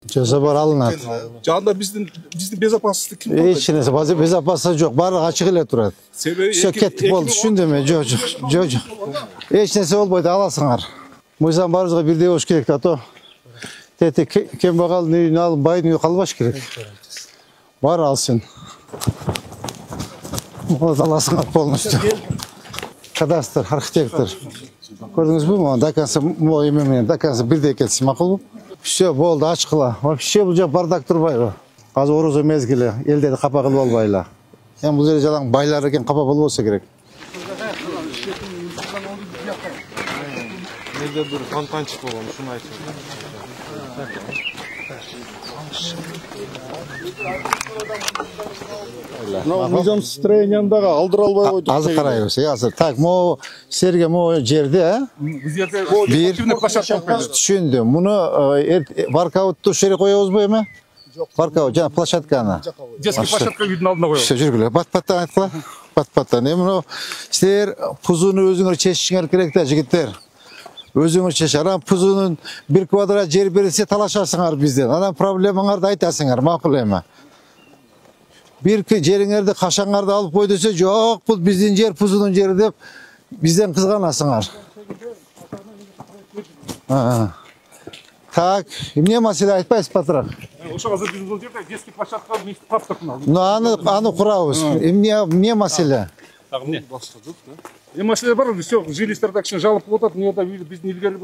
Жаза бар алынат. Жанында биздин безопасностьтык ким? Эч нерсе безопасность жок. Баары ачык эле турат. Все кеттик болду, түшүндүмүн? Жок. Эч нерсе болбойт, аласыңар. Мыйзам баарыбызга бирдей болуш керек да, то. Тети кембагалдын үйүн алып, байдын үйү калбаш керек. Бар алсын. Вот аласыңар полностью. Кадастр, архитектор. Көрдүңүзбү? До конца мой эме менен до конца бирдей кетсин, макулбу? Все, болду, ачкыла. Вообще бул жак бардак турбайбы? Азыр орозо мезгили, элдерди капа кылып албайлы. Эми бул жерде жалаң байлар экен, капа болбосо керек. Менде бир фонтанчык болгон, ушуну айтып. Мыйзам строениядагы алдыра албай койдук. Азыр карайбыз, азыр. Так, могу силерге могу жерде, бир түшүндүм. Муну паркаутты ушул жерге коебузбу эми? Паркаут, жана площадканы. Детский площадка үйдүн алдына коебуз. Все, жүргүлө. Бат-баттан айткыла. Бат-баттан. Эми муну силер пузуну өзүңөр чечишиңер керек да, жигиттер. Өзүңөр чечиш. Анан пузунун 1 квадрат жер берилсе талашасыңар бизден. Анан проблемаңарды айтасыңар, макул эми. Bir жериңерди кашаңарды алып кой десе, жок, бул биздин жер, пузунун жери деп бизден кызганасыңар. Так, эмне маселе айтпайсыз патрак? Ошо азыр биз бул жерде детский площадка таптык. Аны курабыз. Эмне маселе? Эмне? Маселе бар, все, жилищтерде киши жалоп кылып атат, мына биздин илгери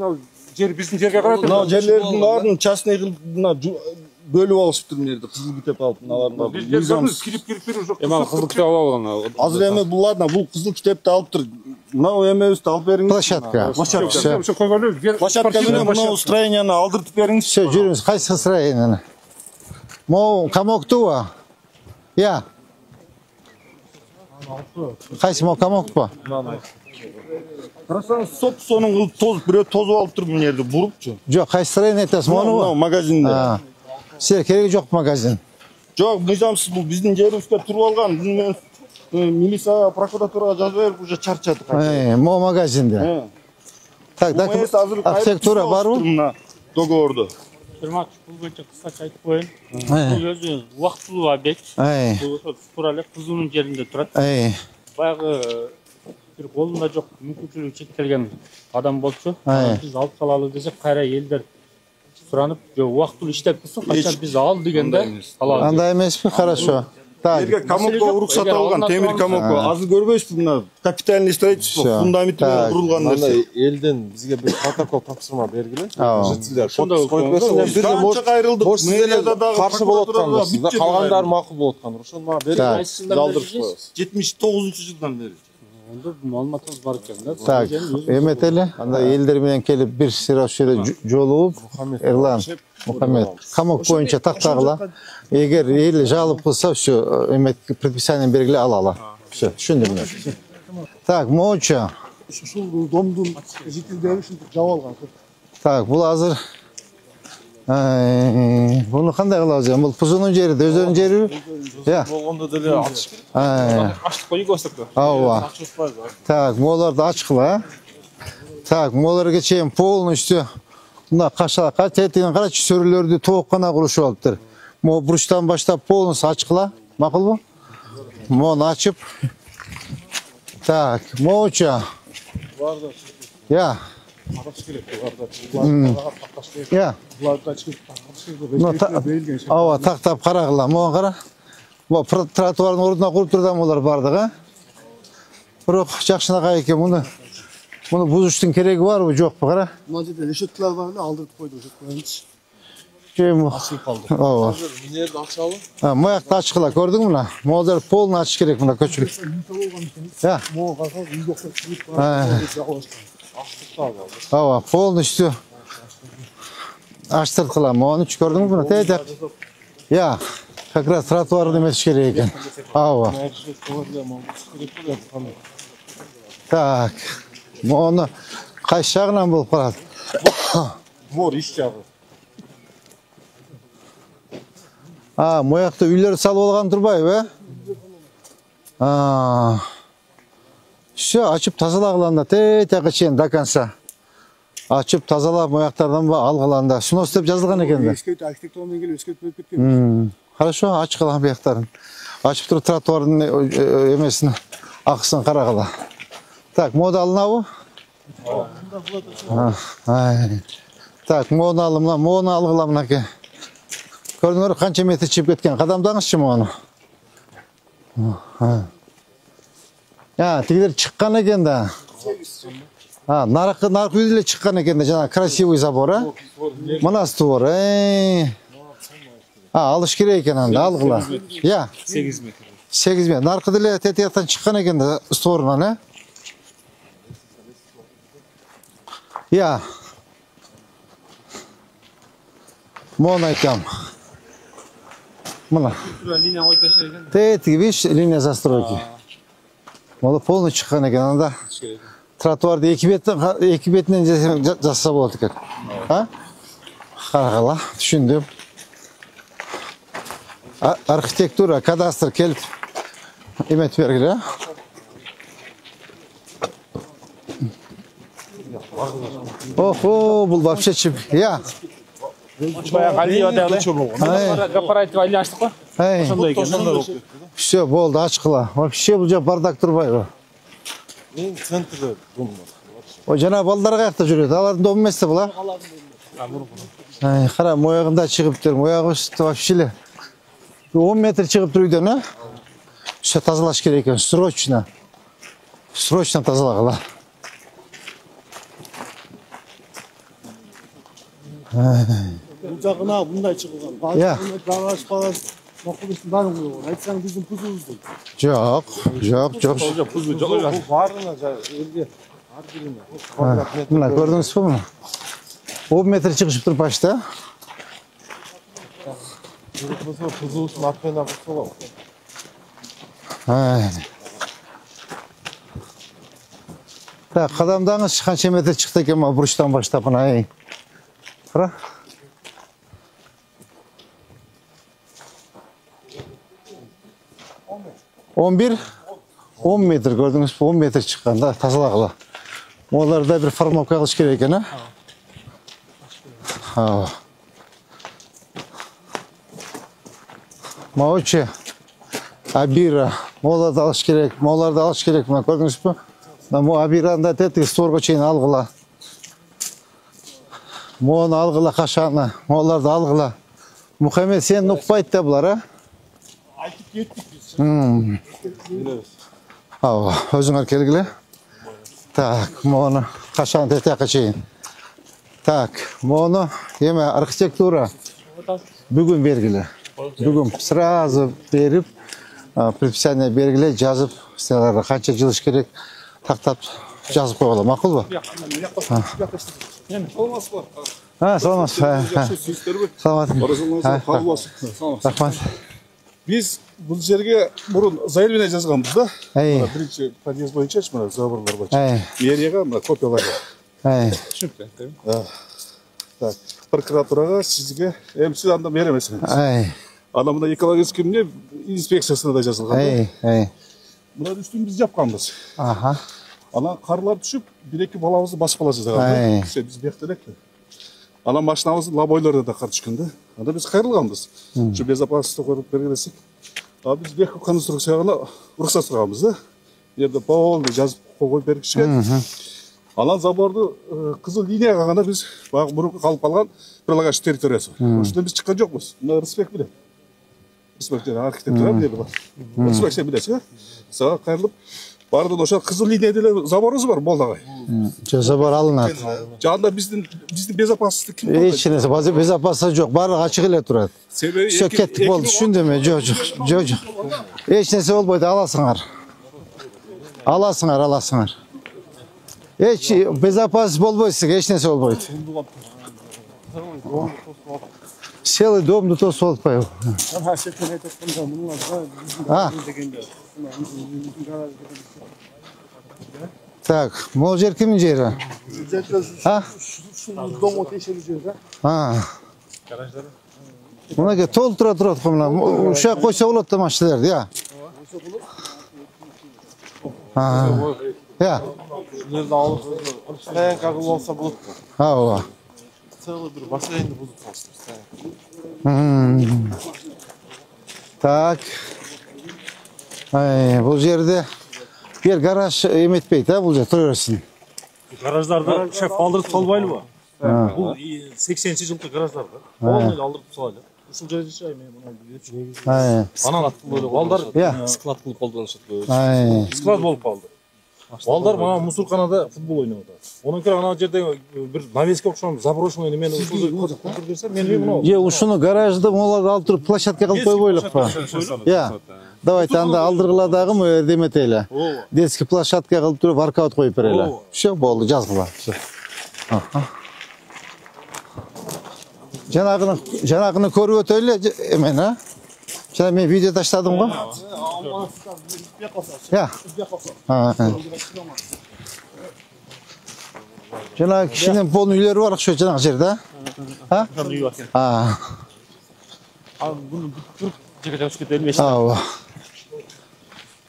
жер биздин жерге карап. Мына жерлердин баарын частный бөлүп алышыптыр мына жерде, кызыл китеп алып мыналарга. Мыйзам кирип берүү жок. Эми кызыл китеп алып азыр эми булардан бул кызыл китепти алыптыр. Мына эмебизди алып бериңиз. Площадка. Площадка менен мына строенияны алдыртып бериңиз. Все, жүрүңүз. Кайсы строенияны? Могу камоктубу? Я. Кайсы могу камокпу? Карасаңыз, соп сонун кылып тозуп, бирөө тозуп алыптыр мына жерде, бурупчу. Жок, кайсы строение айтасыз? Монубу? Магазинде. Силер кереги жок магазин. Жок, мыйзамсыз бул биздин жерибизде туруп алган. Биз милицияга, прокуратурага жазып берип уже чарчадык. Могу магазинде. Так, архитектура барбы? Мына договорду. Бул боюнча кыскача айтып коеюн. Бул өзү убактылуу объект. Бул туура эле Кызуунун жеринде турат. Баягы бир колунда жок, мүмкүнчүлүгү чектелген адам болчу. Биз алып калалы десек, кайра элдер суранып, жок убактылуу иштеп турса, качан биз ал дегенде алабыз. Андай эмеспи? Хорошо. Жерге камокко уруксат алган, темир камокко. Азыр көрбөйсүзбү мына капитальный строительство, фундаменти менен курулган нерсе. Элден бизге бир протокол тапсырма бергиле. Жителер подпись коюп берсин. Канча кайрылдык. Может, сиздер каршы болуп атканбыз. Калгандары макул болуп аткан. Ошону мага берип, алдырып коебуз. 79-жылдан бери. Онда маалыматыбыз бар экен да. Так, эметели. Анда элдер менен келип бир сыйра ушул жолугуп, Эрлан Мухаммед, камок боюнча тактагыла. Эгер эл жалоп кылса, все, эмет предписание бергиле алалы. Все, түшүндүм мен. Так, моочу. Ушул домдун жителдери ушинтип жаап алган. Так, бул азыр буну кандай кылабыз эми? Бул пузунун жери, өздөрүнүн жери. Я. болгондо деле ачыш керек. Аштык койгу бастык. Ооба. Так, моларды ачкыла. Так, моларга чейин полностью мына кашалакка тетигин карачы, сөрөлөрдү тоок гана курушуп алыптыр. Могу бурчтан баштап полностью ачкыла. Макулбу? Мону ачып. Так, моочу. Я. Я. Ооба, тактап карагыла. Могу кара. Могу тротуардын ордуна куруп турган болар бардыгы. Бирок жакшынакай экен, муну бузуштун кереги барбы, жокпу, кара? Мына жерде решеткалар бар эле, алдыртып койду, решеткаларынчы. Ачылып калды. Ооба. Азыр эмнеди ачалы? Моякты ачкыла, көрдүңбү мына? Могу полный ачыш керек мына көчүлүк. Я. Могу карасаңыз, үйгө окшоп Ооба, полностью ачтырткыла. Могуну көрдүңбү мына? Тетек. Я. Как раз тротуарды эметиш керек экен. Ооба. Так. Могуну кайсы жагынан болуп калат? Двор иш жагы. Моякта үйлөр салып алган турбайбы, Все, ачып тазалагыла анда, тетеге чейин до конца. Açıp тазалап мояктардан алгыланда. Снос деп жазылган экен да. Архитектурамен келип өскөп болуп кеткен. Хорошо, ачкыла бияктарын. Açıp туруп тротуардын эмесин акысын карагыла. Так, мода алынабы? Так, моны алгыла мынакей. Көрдүңөр канча метр чыгып кеткен. Кадамдаңызчы мону. Тигилер чыккан экен да. Наркы үйдө эле чыккан экен да, жана красивый забор, Мына створ. Алыш керек экен анда, алгыла. 8 метр. 8 метр. Наркы эле тетияктан чыккан экен да, створунан, Мону айтам. Мына. Линия коюп ташлаган. Тетиги биш линия застройки. Мону полный чыккан экен анда. Тротуарды эки бетинен жасаса болот экен. Карагыла, түшүндүм. Архитектура, кадастр келип эметип бергиле. Охо, бул вообще чип. Корпоратив айлаштык го. Ошондой экен. Все, болду, ачкыла. Вообще бул жак бардак турбайбы? Мен центрде дом бар. Жана балдар каякта жүрөт? Алардын дому эмес да бул, Кара, моягында чыгыптыр. Моягы вообще эле 10 метр чыгып тур үйдөн, Все тазалаш керек экен, срочно. Срочно тазалагыла. Бул жагына мындай чыгылган. Багаж макулуштун баарын койгон. Айтсаң биздин пузубуздун. Жок. Баарына элге ар бирине. Мына көрдүңүзбү муну? 10 метр чыгышып туруп башта. Пузубуздун артына кылсалам. Так, кадамдаңыз канча метр чыкты экен бурчтан баштап мына, Кара. Он метр көрдүңүзбү? 10 метр чыккан да, тазалагыла. Оларда бир формовка кылыш керек экен, Маучи, Абира, моларды алыш керек, мына көрдүңүзбү? Мына Абиранда тетиги створго чейин алгыла. Мону алгыла кашаны, моларды алгыла. Мухаммед, сен укпайт да булар, Айтып кеттик биз. Өзүңөр келгиле. Так, мону кашаны тетияка чейин. Так, мону эме архитектура бүгүн бергиле. Бүгүн сразу берип, предписание бергиле, жазып, силерге канча жылыш керек, тактап жазып койгула, макулбу? Саламат. Биз бул жерге мурун заявление жазганбыз да. Биринчи подъезд боюнча, мына заборлор боюнча. Мэрияга мына копиялар бар. Так, прокуратурага сизге сиз анда мэр эмесиңиз. Ана мына экологический инспекциясына да жазылган. Мына үстүн биз жапканбыз. Ана карлар түшүп, бир-эки балабызды басып кала жазган. Биз бияктан элекпи. Ана машинабыздын лабойлоруна да кар түшкөн да. Анда биз кайрылганбыз. Ушу безопасность коюп бергилесек. Biz beko konstruksiyona ruhsat сұранбыз да. Жерде полный жазып коюп бергишкен. Анан заборду кызыл линияга калганда биз баягы мурунку калып калган прилагающий территориясы бар. Ошондо биз чыккан жокпуз. Мына Рысбек билет. Рысбек жана архитектура билет бар. Рысбек сен билесиң, Сага кайрылып бардын ошо кызыл линияда эле заборубуз бар Молдагай. Забор алынат. Жанда биздин безопасность ким? Эч нерсе безопасность жок, баары ачык эле турат. Все кеттик болду, түшүндүм, жок. Эч нерсе болбойт, аласыңар. Эч безопасность болбойт сизге, эч нерсе болбойт. Целый домду тосуп атпайбы? Так, могул жер кимдин жери? Дом тешелүү жер да. Гараждары. Мынакей толтура турат го мына. Ушак койсо болот да машиналерди, Жерди алып, кагыл болсо болот. Ооба. Целый bir бассейнди бузуп калыштыр. Так. Бұл жерде bir гараж эметпейт, бул жер тура берсин. Гараждарды шеф алдырып салбайлы ба? Бұл 80-ші жылғы гараждарды. Полный алдырып салайлы. Ушул жерде чай мен мына анан балдар склад кылып колдонушат. Склад болуп калды. Балдар мана мусорканада футбол ойноп атат. Онун кийин ана жерде бир навеске окшогон заброшенный немен ушул берсем, мен мына. Ушуну гаражды моларды алып туруп площадка кылып койбойлукпу? Давайте анда алдыргыла дагы мына деметели. Детский площадка кылып туруп воркаут коюп берели. Всё болду, жазгыла. Жанагыны көрүп өтөлү эмен, а? Жана мен видео таштадым го. Жана кишинин полный үйлөрү бар ошо жанагы жерде, а? Буну бүтүп жеке чыгып кетели.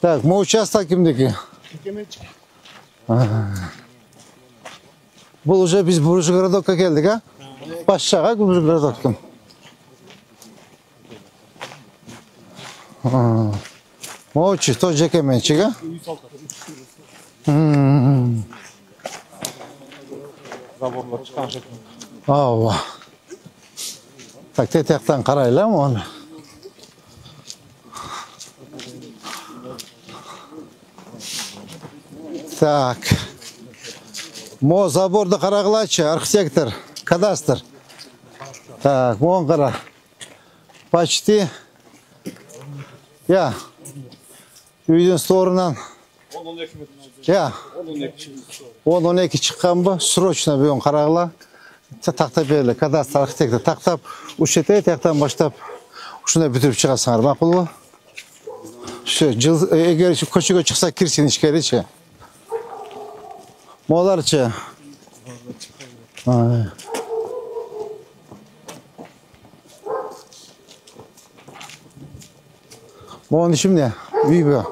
Так, могу участок кимдики? Бул уже биз Буржу городокко келдик, а? Башчага Буржу городокко. Моучу, то жеке менчик, а? Заборлар чыккан шекилде. Ооба. Так, тетияктан карайлы мону. Так. Мо заборду карагылачы, архитектор, кадастр. Так, мону кара. Почти. Үйдүн сторунан. 12 метр. 10-12 чыккан бу, срочно бүгүн карагыла. Тактап берели, кадастр архитектор тактап, ушете тияктан баштап ушундай бүтүрүп чыгасыңар, макулбу? Ошо жыл эгер көчөгө чыкса кирсин ичкеричи. Моларчы. Монун иши эмне? Үйбү.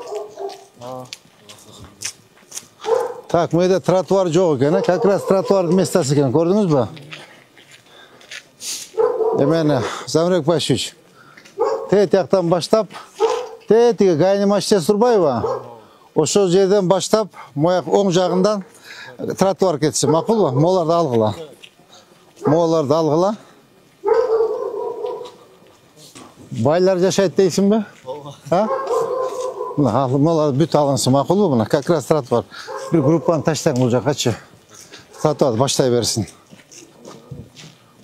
Так, bu yerda trotuar жок экен, как раз тротуардын местосы экен, көрдүңүзбү? Эмени, Замирбек Башевич. Тияктан баштап, тиги гайны машинасы турбайбы? Ошол жерден баштап, мояк оң жагынан тротуар кетсин, макулбу? Моларды алгыла. Байлар жашайт дейсиңби? Молар бүт алынсын, макулбу мына? Как раз тротуар. Bir gruppan taştan olacak kaçı. Trottoar başlay versin.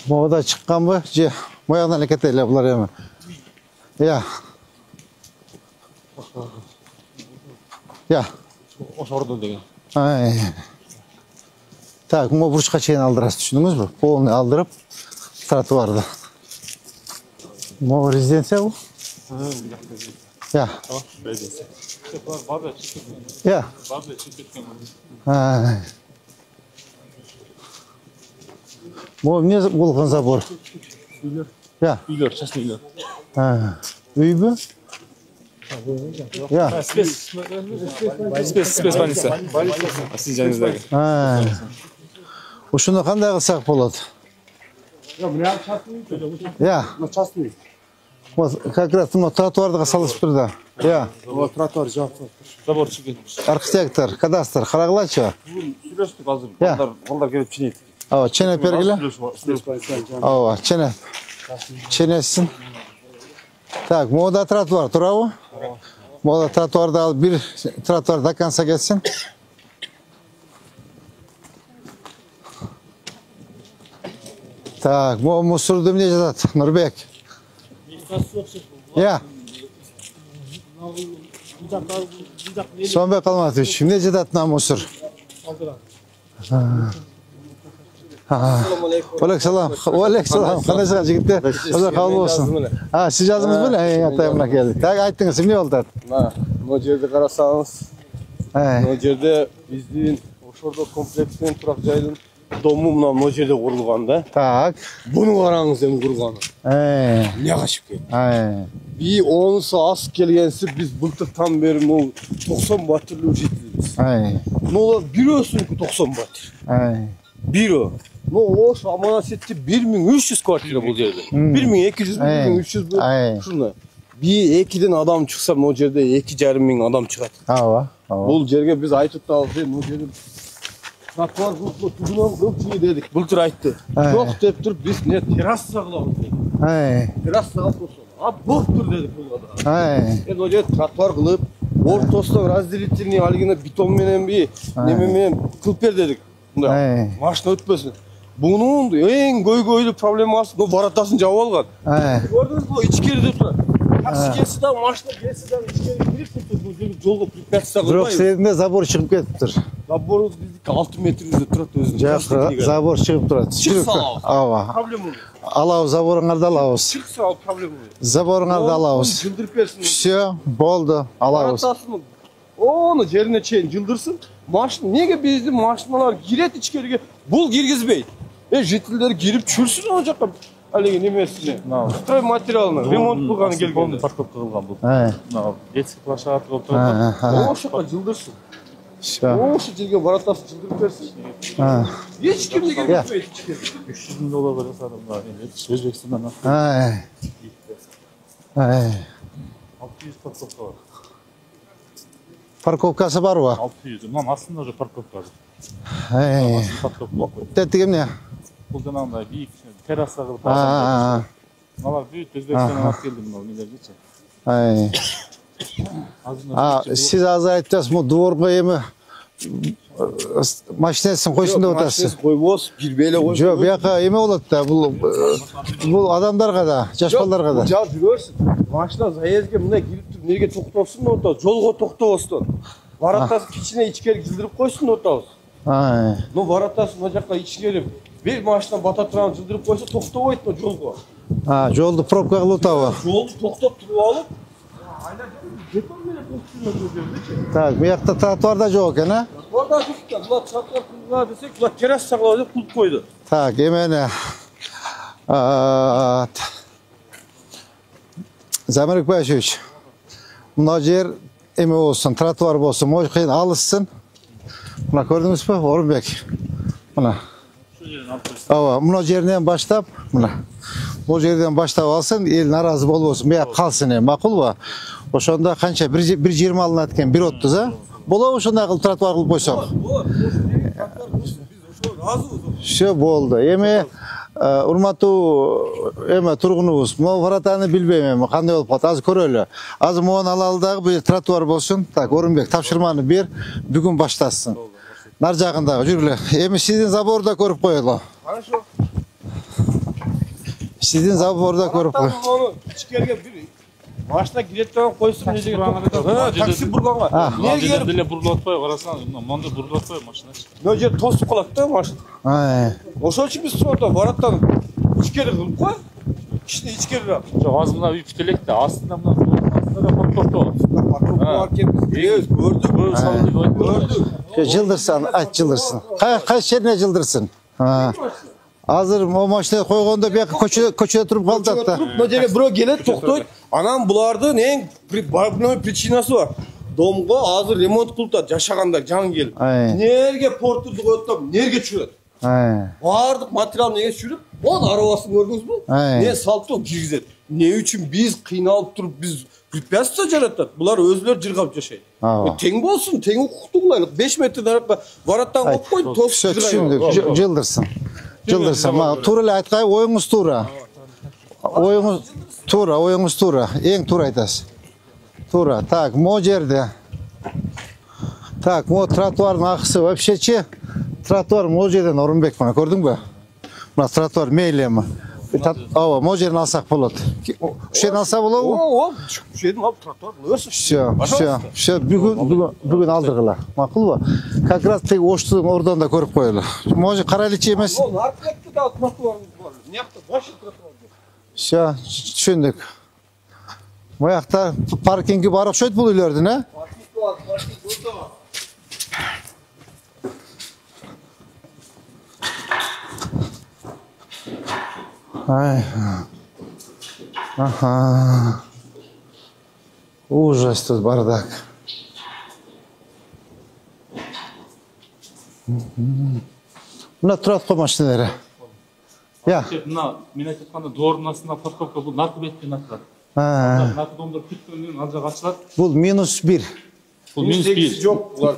Moda çıkan mı? Moyağdan hareket eyle bunlar hemen. O sordu degen. Так, mo burçka çeyin aldırası düşündünüz mü? Polunu aldırıp trottoarda. Mo rezidensiya bu? Mo ne bulgan zabor? Үйлөр, частный үйлөр. Үйбү? Спец больница. Сиз жаныңыздагы. Ушуну кандай кылсак болот? Частный. Вот как раз тротуарды салышып турду. Вот тротуар жаап. Забор чыгып кетmiş. Архитектор, кадастр карагылачы. Сүрөстүк азыр. Балдар келип ченейт. Ченеп бергиле. Ченесин. Так, мода тротуар турабы? Мода тротуарды алып бир тротуар до конца кетсин. Так, мусорду эмне жатат? Нурбек. Сонбек Алматович, эмне жатат мына мусор? Алейкум салам. Кандай жага жигиттер? Өзү кабыл болсун. Сиз жаздыңыз беле? Атайымына келдик. Так, айттыңыз, эмне болду? Мына жерде карасаңыз, мына жерде биздин ошордо комплекстин турак жайдын дому мына жерде курулган да. Так. Буну караңыз эми курганын. Эмне качып кетти? Би онусу аз келгенси биз былтыртан бери 90 батырлуу жетибиз. Мына бирөөсүнүкү 90 батыр. Бирөө. Ош Аманасетте 1300 квартира бул жерде. 1200, 1300 ушундай. Bir 2'den adam çıksa o жерде 2,5 миң адам çıkат. Ооба. Бул жерге biz айтып атабыз, o жерде тротуар кылып кылчу дедик. Былтыр айтты. Жок деп туруп биз не терраса кылабыз дедик. Террасага койсок. А болуптур дедик бул ада. О жерде тротуар кылып, ортосуна разделительный алгина бетон менен неме менен кылып бер дедик. Мындай машина өтпөсүн. Bunun en көйгөйлүү проблемасы баратасын жабып алган. Көрдүңүз бу ичкериде турат. Такси келсе да машина келсе да ичкери кирип кетет. Бул жерге жолго препятствие кылбайбыз. Бирок силерде забор чыгып кетиптир. Забор биздики 6 метрде турат өзүнүн. Жак забор чыгып турат. Ооба. Проблема бар. Алабыз заборуңарды алабыз. Чыкса ал проблема бар. Заборуңарды алабыз. Жылдырып берсин. Все, болду, алабыз. Onu жерине чейин жылдырсын. Машина неге биздин машиналар кирет ичкериге? Бул киргизбейт. Жителдер кирип чүрсүн ал жакка. Алеги немесине. Строй материалын ремонт кылганы келген. Парковка кылган бул. Детский площадка кылып турат. Ошоға жылдырсын. Ошу жерге баратасын жылдырып берсин. Эч кимге кетпейт ичкери. 300 миң долларга жасадым да. Өзбекстандан. 600 парковка бар. Парковкасы барбы? 600. Мынанын астында уже парковка бар. Тетиги эмне? Бул жанагындай бийик терраса кылып алган. Алар бүт Өзбекстандан алып келдим мына нелердичи. Сиз азыр айтасыз, бул дворго эми машинасын койсун деп атасыз. Машинасы койбос, кирбей эле койсун. Жок, бияка эме болот да, бул адамдарга да, жаш балдарга да. Жак жүрөсүн. Машина заездге мындай кирип туруп нерге токтосун деп атабыз. Жолго токтобостон. Баратасын кичине ичкери жылдырып койсун деп атабыз. Баратасын мына жакка ичкери бир машина бата турган жылдырып койсо токтобойт жолго. Жолду пробка кылып атабы? Жолду токтоп туруп алып, бетон менен кылып. Так, буякта тротуарда жок экен, а? Тротуарда жок экен. Булар тротуар кылган десек, булар терраса кылабыз деп кылып койду. Так, эмени Замирбек Байшевич, мына жер эме болсун, тротуар болсун, могу алышсын. Мына көрдүңүзбү, Орунбек? Мына. Ооба, мына жерден баштап, мына. Бул жерден баштап алсын, эл наразы болбосун, буяк калсын эми, макулбу? Ошондо канча 1,20 алынат экен, 1 отуз, а? Болобу ошондой кылып тротуар кылып койсок? Все болду. Эми урматтуу тургунубуз, могу баратаны билбейм эми, кандай болуп калат, азыр көрөлү. Азыр могу алалы дагы бул тротуар болсун. Так, Орунбек, тапшырманы бер, бүгүн баштасын. Нар жагындагы жүргүлө. Эми сиздин заборду көрүп коелу. Хорошо. Сиздин заборду көрүп коелу. Мону ичкерге бир машина кирет деген койсун, эмне деген такси бурганга. Нерге деле бурулуп атпайбы, карасаң, монда бурулуп атпайбы машинасы. Мына жер тосуп калат да машина. Ошол үчүн биз сонда бараттан ичкери кылып кой. Кичине ичкерирээк. Жок, азыр мына үйүп келек да, астында да парковка бар. Парковка бар экен, биз көрдүк. Жылдырсын, айт жылдырсын. Кайсы жерине жылдырсын? Азыр о машина койгондо бияка көчөдө туруп калдат да. Мына жерге бирөө келет, токтойт. Анан булардын эң причинасы бар. Домго азыр ремонт кылып атат, жашагандар жаңы келип. Нерге портурду коет да, нерге чүрөт. Бардык материал неге чүрүп, он арабасын көрдүңүзбү? Не салттуу киргизет. Не үчүн биз кыйналып туруп биз препятствие жаратат. Булар өзүлөр жыргап жашайт. Тең болсун, тең укуктуу кылайлык. 5 метрден аракка бараттан коюп кой, тосуп түшүндүк. Жылдырсын. Жылдырсын. Туура эле айткай, оюңуз туура. Оюңуз туура. Эң туура айтасыз. Туура. Так, могу жерде. Так, могу тротуардын акысы вообще-чи. Тротуар могу жерден Орунбек, мына көрдүңбү? Мына тротуар мейли эми. Ооба, могу жерин алсак болот. Ушул жерин алса болобу? Ооба, ушул жерин алып тротуар кылып берсин. Все, бүгүн алдыргыла. Макулбу? Как раз теги Оштун ордонда көрүп коелу. Могу карайлычы эмес. Наркотикти да тротуар бар. Мыякта башы тротуар. Все, түшүндүк. Буякта паркинги бар окшойт бул үйлөрдүн, а? Паркинг бар, паркинг burada. Ага. Ужас тут, бардак. Мына тұрады қой машиналары. Я. Мына мен айтып жатқанда дордың астында парковка бұл наркы бетпен атылады. Наркы домдырып кеткеннен ал жақ ашылады. Бұл -1. Бұл -1. Жоқ, бұлар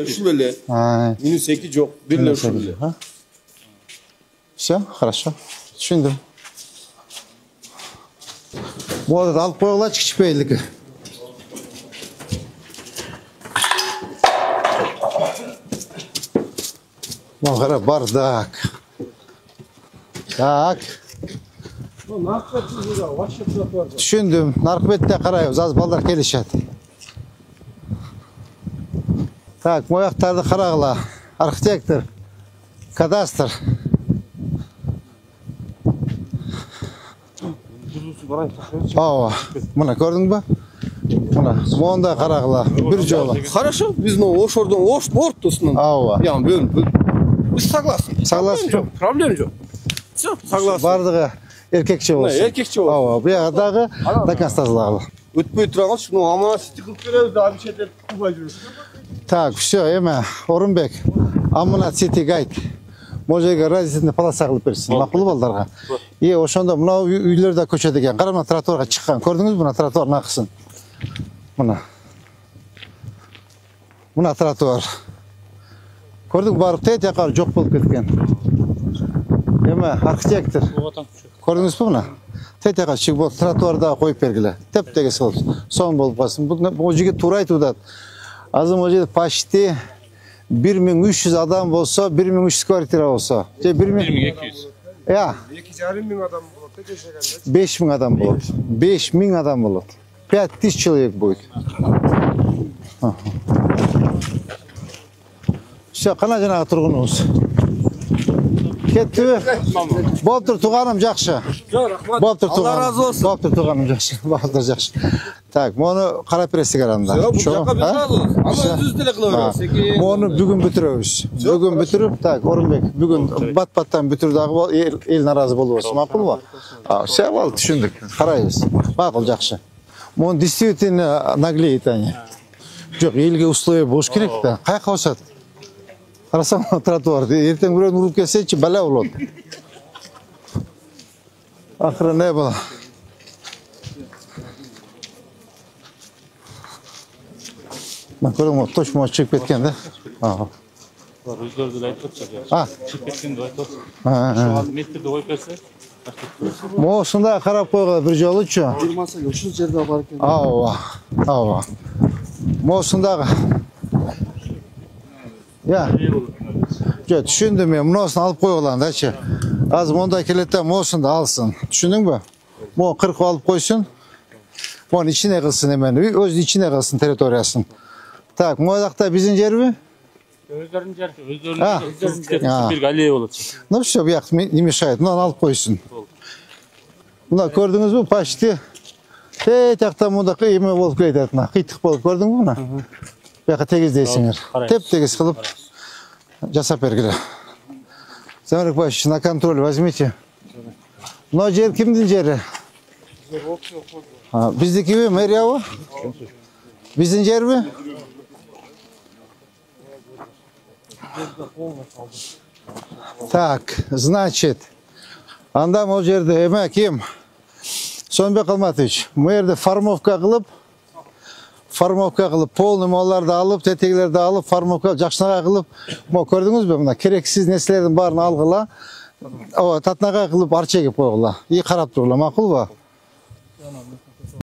шүлеле. -2 жоқ, бірлер шүлеле. Все, хорошо. Түсіндім. Вот алып қойғылар кішіпейдікі. Мағыра бардак. Так. Түсіндім. Нарықбетте қарайыз, аз балдар келешеді. Так, мояқтарды қарағыла. Архитектор, кадастр. Ау, мұна көрдің ба? Мұна, мұнда қарағыла. Bir жолы. Хорошо, biz ош ортасынан. Ау. Biz согласны. Согласны. Жоқ, проблем жоқ. Все, согласны. Бардығы еркекше болсын. Еркекше болсын. Ау, бұяғыдағы доконстазылағылы. Өтпей тұрған шыны амана сеті қылып береді, да шетел қылбай жүресің. Так, все, еме, Орынбек, амына сети гайд. Можеге разительный полоса қылып берсін. Мақұлы балдарға. Ошонда мынау үйлерде көшеді екен. Қарамына тротуарға шыққан. Көрдіңіз бұна тротуар нақысын? Мұна. Мұна тротуар. Көрдің барып тет яқар жоқ болып кеткен. Еме, архитектор. Көрдіңіз бі мұна? Тет яқар шық болып тротуарда қойып бергілі. Теп-тегесі болып. Сон болып басын. Бұл жеге тура айтуды. Азым о жерде почти 1300 адам болса, 1300 квартира болса. 1200. Я. 2,5 адам болады. 5000 адам болады. 5000 адам болады. 5000 человек будет. Все, қана жаңағы тұрғынымыз. Кетті бе? Болып тұр туғаным жақшы. Болып тұр туғаным жақшы. Болып тұр жақшы. Так, мұны қарап бересік аранда. Мұны бүгін бүтіреміз. Бүгін бүтіріп, так, Орынбек, бүгін бат-баттан бүтірді ел наразы болу осы. Мақұл ба? Все болды, түшіндік. Қарайыз. Мақұл жақшы. Мұны действительно наглеет они. Жоқ, елге условия болуш керек та. Қай қаусады? Қарасам тротуарды. Ертең біреуін ұрып келсейші, бәлә болады. Ақыры не бұл? Мен көрдім, точно шығып кеткен, да? Өздерді айтып жатыр. Шығып кеткенді айтып жатыр. Шоғады метрді ойып берсе. Осында қарап қойғыла бір жолы үші. 20 ұшын жерде бар екен. Ауа. Осындағы. Я. Жоқ, түшіндім мен, мұносын алып қойғылан, да ше. Аз мұнда келетті, мұнысында алсын. Түшіндің бі? Мұны 40 алып қойсын. Мұны ішіне қылсын емен, өзі ішіне қылсын территориясын. Так, мұадақта біздің жер бі? Өздерінің жер. Bir аллея болады. Ну все, бұяқ не мешает, мұнан алып қойсын. Мұна көрдіңіз бі? Почти. Тек-тақта мұнда қиымы болып кететіна. Қиттық болып көрдің бі мұна? Бұяққа тегіздейсіңер. Теп-тегіз қылып жасап бергілі. Замирик Павлович, на контроль возьмите. Мына жер кімдің жері? Біздікі бі, мэрия бі? Біздің жер бі? Так, значит, анда ол жерде, еме, кем? Сонбек Алматович, мэрді формовка қылып, полный малларды алып, тетегілерді алып, формовка жақшынаға қылып, көрдіңіз бе, мұна керексіз несілердің барын алғыла, татнаға қылып арчеге қойғыла. И қарап тұрғыла, мақұл ба?